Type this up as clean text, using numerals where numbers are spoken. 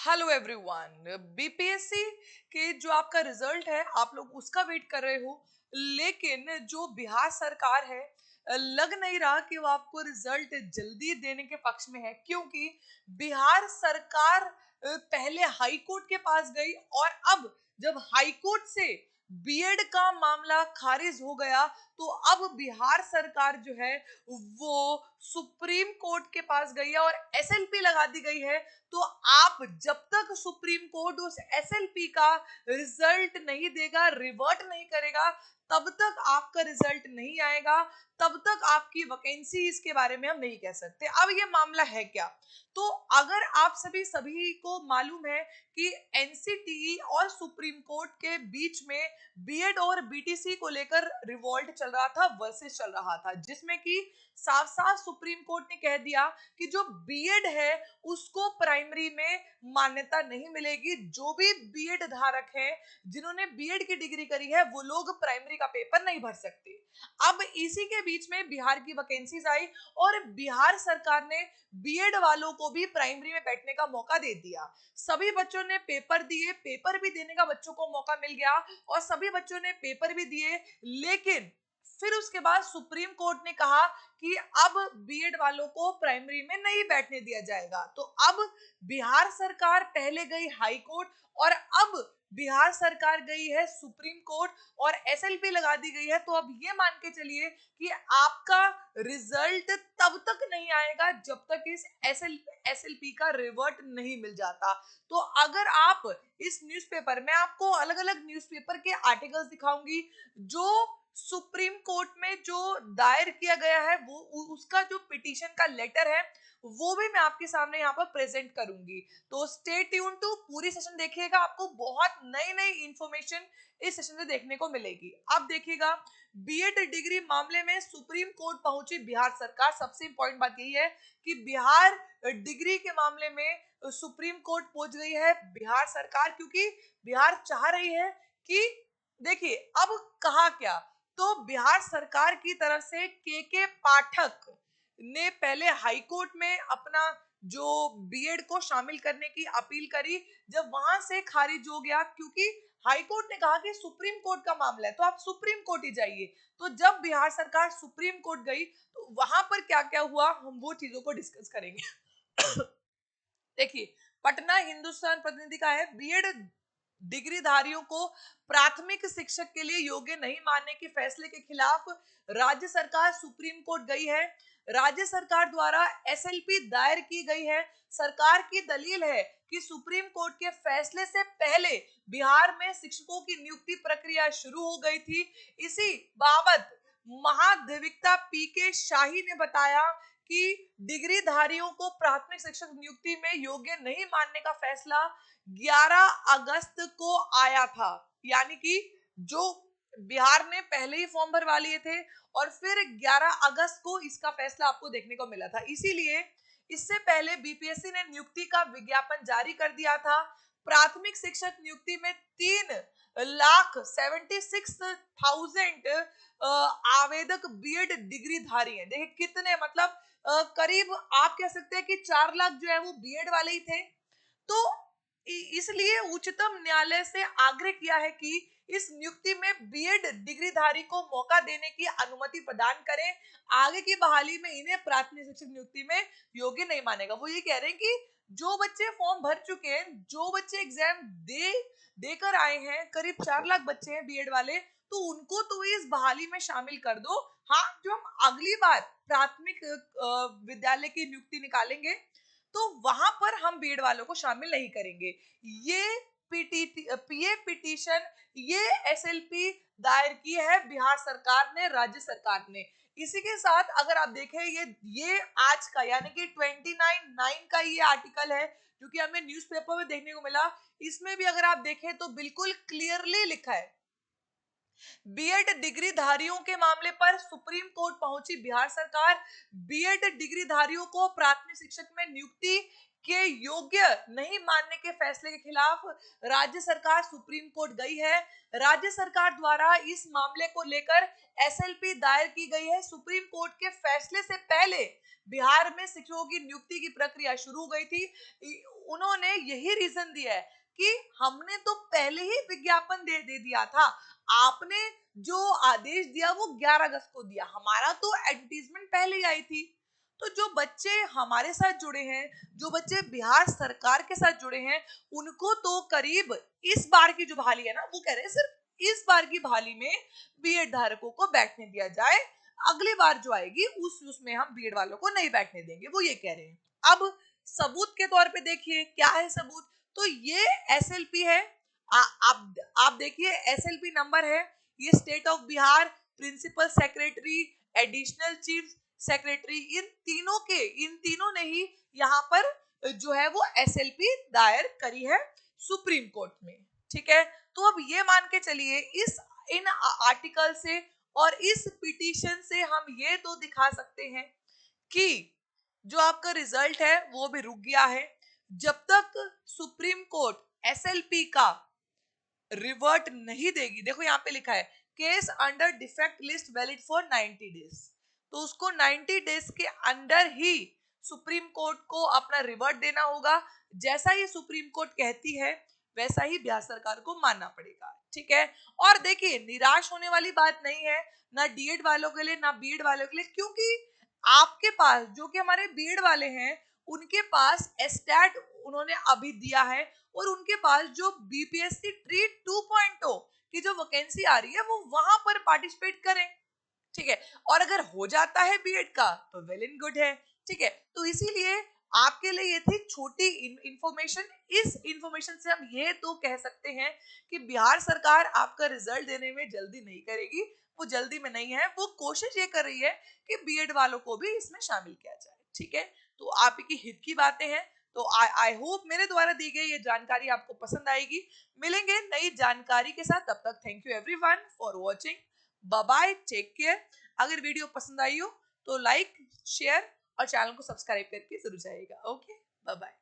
Hello everyone. BPSC के जो आपका रिजल्ट है आप लोग उसका वेट कर रहे हो, लेकिन जो बिहार सरकार है लग नहीं रहा कि वो आपको रिजल्ट जल्दी देने के पक्ष में है, क्योंकि बिहार सरकार पहले हाई कोर्ट के पास गई और अब जब हाई कोर्ट से बीएड का मामला खारिज हो गया तो अब बिहार सरकार जो है वो सुप्रीम कोर्ट के पास गई है और एसएलपी लगा दी गई है। तो आप जब तक सुप्रीम कोर्ट उस एसएलपी का रिजल्ट नहीं देगा, रिवर्ट नहीं करेगा, तब तक आपका रिजल्ट नहीं आएगा, तब तक आपकी वैकेंसी इसके बारे में हम नहीं कह सकते। अब ये मामला है क्या? तो अगर आप सभी को मालूम है कि एनसीटीई और सुप्रीम कोर्ट के बीच में बीएड और बीटीसी को लेकर रिवॉल्ट चल रहा था, वर्सेस चल रहा था, जिसमें कि साफ साफ सुप्रीम कोर्ट ने कह दिया कि जो बीएड है उसको प्राइमरी में मान्यता नहीं मिलेगी। जो भी बीएड धारक हैं, जिन्होंने बीएड की डिग्री करी है, वो लोग प्राइमरी का पेपर नहीं भर सकते। अब इसी के बीच में बिहार की वैकेंसीज आई और बिहार सरकार ने बीएड वालों को भी प्राइमरी में बैठने का मौका दे दिया। सभी बच्चों ने पेपर दिए, पेपर भी देने का बच्चों को मौका मिल गया और सभी बच्चों ने पेपर भी दिए। लेकिन फिर उसके बाद सुप्रीम कोर्ट ने कहा कि अब बीएड वालों को प्राइमरी में नहीं बैठने दिया जाएगा। तो अब बिहार सरकार पहले गई हाई कोर्ट और अब बिहार सरकार गई है सुप्रीम कोर्ट और एसएलपी लगा दी गई है। तो अब ये मान के चलिए कि आपका रिजल्ट तब तक नहीं आएगा जब तक इस एसएलपी का रिवर्ट नहीं मिल जाता। तो अगर आप इस न्यूज़पेपर में, आपको अलग अलग न्यूज़पेपर के आर्टिकल्स दिखाऊंगी जो सुप्रीम कोर्ट में जो दायर किया गया है, वो उसका जो पिटीशन का लेटर है वो भी मैं आपके सामने यहाँ पर प्रेजेंट करूंगी। तो स्टे ट्यून टू, पूरी सेशन देखिएगा, आपको बहुत नई नई इंफॉर्मेशन इस सेशन से देखने को मिलेगी। अब देखिएगा, बीएड डिग्री मामले में सुप्रीम कोर्ट पहुंची बिहार सरकार। सबसे इंपॉर्टेंट बात यही है कि बिहार डिग्री के मामले में सुप्रीम कोर्ट पहुंच गई है बिहार सरकार, क्योंकि बिहार चाह रही है कि, देखिए अब कहा क्या, तो बिहार सरकार की तरफ से के पाठक ने पहले हाई कोर्ट में अपना जो बीएड को शामिल करने की अपील करी। जब वहां से खारिज हो गया, क्योंकि हाई कोर्ट ने कहा कि सुप्रीम कोर्ट का मामला है तो आप सुप्रीम कोर्ट ही जाइए। तो जब बिहार सरकार सुप्रीम कोर्ट गई तो वहां पर क्या क्या हुआ, हम वो चीजों को डिस्कस करेंगे। देखिए, पटना हिंदुस्तान प्रतिनिधि का है, बीएड डिग्रीधारियों को प्राथमिक शिक्षक के लिए योग्य नहीं मानने के फैसले के खिलाफ राज्य सरकार सुप्रीम कोर्ट गई है। राज्य सरकार द्वारा एसएलपी दायर की गई है। सरकार की दलील है कि सुप्रीम कोर्ट के फैसले से पहले बिहार में शिक्षकों की नियुक्ति प्रक्रिया शुरू हो गई थी। इसी बाबत महाधिवक्ता पीके शाही ने बताया कि डिग्रीधारियों को प्राथमिक शिक्षक नियुक्ति में योग्य नहीं मानने का फैसला 11 अगस्त को आया था। यानी कि जो बिहार ने पहले ही फॉर्म भरवा लिए थे और फिर 11 अगस्त को इसका फैसला आपको देखने को मिला था। इसीलिए इससे पहले बीपीएससी ने नियुक्ति का विज्ञापन जारी कर दिया था। प्राथमिक शिक्षक नियुक्ति में 3,76,000 आवेदक बीएड डिग्रीधारी हैं। देखिए कितने, मतलब करीब आप कह सकते हैं कि 4 लाख जो है वो बीएड वाले ही थे। तो इसलिए उच्चतम न्यायालय से आग्रह किया है कि इस नियुक्ति में बीएड डिग्रीधारी को मौका देने की अनुमति प्रदान करें। आगे की बहाली में इन्हें प्राथमिक शिक्षक नियुक्ति में योग्य नहीं मानेगा। वो ये कह रहे हैं कि जो बच्चे फॉर्म भर चुके हैं, जो बच्चे एग्जाम देकर आए हैं, करीब 4 लाख बच्चे हैं बीएड वाले, तो उनको तो इस बहाली में शामिल कर दो। हाँ, जो हम अगली बार प्राथमिक विद्यालय की नियुक्ति निकालेंगे तो वहां पर हम बीएड वालों को शामिल नहीं करेंगे। ये पीए पिटीशन, ये एसएलपी दायर की है बिहार सरकार ने, राज्य सरकार ने। इसी के साथ अगर आप देखें, ये आज का यानी कि 29/9 का ये आर्टिकल है जो कि हमें न्यूज़पेपर में देखने को मिला। इसमें भी अगर आप देखें तो बिल्कुल क्लियरली लिखा है, बीएड डिग्रीधारियों के मामले पर सुप्रीम कोर्ट पहुंची बिहार सरकार। बीएड डिग्रीधारियों को प्राथमिक शिक्षक में नियुक्ति के योग्य नहीं मानने के फैसले के खिलाफ राज्य सरकार सुप्रीम कोर्ट गई है। राज्य सरकार द्वारा इस मामले को लेकर एसएलपी दायर की गई है। सुप्रीम कोर्ट के फैसले से पहले बिहार में शिक्षकों की नियुक्ति की प्रक्रिया शुरू हो गई थी। उन्होंने यही रीजन दिया है कि हमने तो पहले ही विज्ञापन दे दिया था, आपने जो आदेश दिया वो 11 अगस्त को दिया, हमारा तो एडवर्टीजमेंट पहले ही आई थी। तो जो बच्चे हमारे साथ जुड़े हैं, जो बच्चे बिहार सरकार के साथ जुड़े हैं, उनको तो करीब इस बार की जो बहाली है ना, वो कह रहे हैं सिर्फ इस बार की बहाली में बीएड धारकों को बैठने दिया जाए, अगली बार जो आएगी उसमें हम बीएड वालों को नहीं बैठने देंगे, वो ये कह रहे हैं। अब सबूत के तौर पे देखिए क्या है सबूत, तो ये एसएलपी है। आप देखिए एसएलपी नंबर है, ये state of Bihar, principal secretary, additional chief secretary, इन तीनों ने ही यहाँ पर जो है वो एसएलपी दायर करी है सुप्रीम कोर्ट में। ठीक है, तो अब ये मान के चलिए इन आर्टिकल से और इस पिटीशन से हम ये तो दिखा सकते हैं कि जो आपका रिजल्ट है वो भी रुक गया है। जब तक सुप्रीम कोर्ट एसएलपी का रिवर्ट नहीं देगी, देखो यहाँ पे लिखा है case under defect list valid for 90 days, तो उसको 90 डेज के अंदर ही सुप्रीम कोर्ट को अपना रिवर्ट देना होगा। जैसा ही सुप्रीम कोर्ट कहती है वैसा ही बिहार सरकार को मानना पड़ेगा। ठीक है, और देखिए निराश होने वाली बात नहीं है, ना डीएड वालों के लिए ना बीएड वालों के लिए, क्योंकि आपके पास जो कि हमारे बीएड वाले हैं उनके पास एस्टैट उन्होंने अभी दिया है, और उनके पास जो बीपीएससी ट्री 2.0 की जो वैकेंसी आ रही है वो वहां पर पार्टिसिपेट करें। ठीक है, और अगर हो जाता है बीएड का तो वेल एंड गुड है। ठीक है, तो इसीलिए आपके लिए ये थी छोटी इंफॉर्मेशन। इस इंफॉर्मेशन से हम ये तो कह सकते हैं कि बिहार सरकार आपका रिजल्ट देने में जल्दी नहीं करेगी, वो जल्दी में नहीं है, वो कोशिश ये कर रही है कि बीएड वालों को भी इसमें शामिल किया जाए। ठीक है, तो आपकी हित की बातें हैं, तो आई होप मेरे द्वारा दी गई ये जानकारी आपको पसंद आएगी। मिलेंगे नई जानकारी के साथ, तब तक thank you everyone for watching, bye bye, take care. अगर वीडियो पसंद आई हो तो लाइक शेयर और चैनल को सब्सक्राइब करके जरूर जाइएगा। Okay, bye bye.